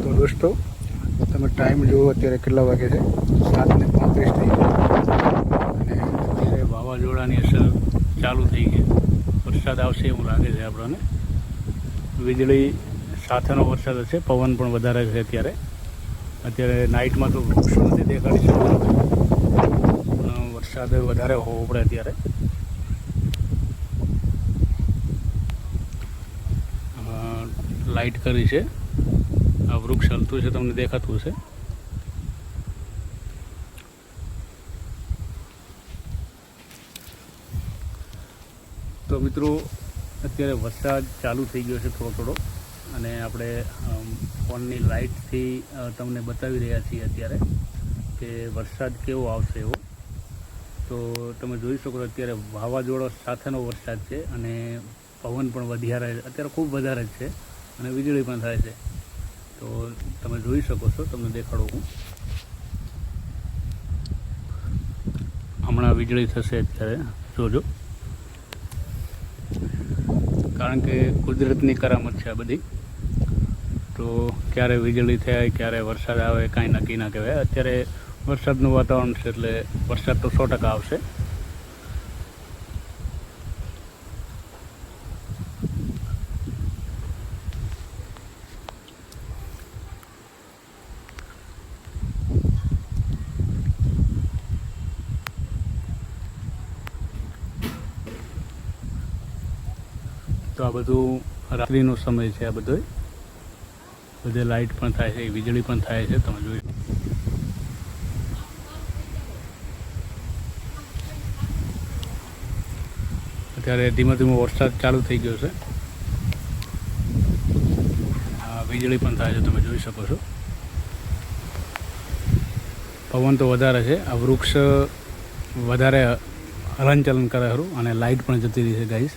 તો દોસ્તો તમે ટાઈમ જુઓ અત્યારે કેટલા વાગે છે, 7:35 થઈ ગયો અને અત્યારે વાવાઝોડાની અસર ચાલુ થઈ ગઈ. વરસાદ આવશે એવું લાગે છે આપણને. વીજળી સાથેનો વરસાદ હશે, પવન પણ વધારે છે. અત્યારે નાઇટમાં તો વૃક્ષો નથી દેખાડી શકતા, પણ વરસાદ વધારે હોવો પડે. અત્યારે લાઇટ કરી છે, આ વૃક્ષ હલતું છે, તમને દેખાતું હશે. તો મિત્રો અત્યારે વરસાદ ચાલુ થઈ ગયો છે થોડો અને આપણે ફોનની લાઇટથી તમને બતાવી રહ્યા છીએ અત્યારે કે વરસાદ કેવો આવશે એવો. તો તમે જોઈ શકો છો અત્યારે વાવાઝોડા સાથેનો વરસાદ છે અને પવન પણ વધારે અત્યારે ખૂબ વધારે જ છે અને વીજળી પણ થાય છે. તો તમે જોઈ શકો છો, તમને દેખાડું હું. હમણાં વીજળી થશે અત્યારે, જોજો. કારણ કે કુદરતની કરામત છે આ બધી. તો ક્યારે વીજળી થાય, ક્યારે વરસાદ આવે, કાંઈ નક્કી ના કહેવાય. અત્યારે વરસાદનું વાતાવરણ છે એટલે વરસાદ તો 100% આવશે. તો આ બધું રાત્રિનો સમય છે. આ બધે લાઇટ પણ થાય છે, વીજળી પણ થાય છે. તમે જોઈ અત્યારે ધીમે ધીમે વરસાદ ચાલુ થઈ ગયો છે. વીજળી પણ થાય છે, તમે જોઈ શકો છો. પવન તો વધારે છે, આ વૃક્ષ વધારે હલનચલન કરે ખરું અને લાઇટ પણ જતી રહી છે ગાઈસ.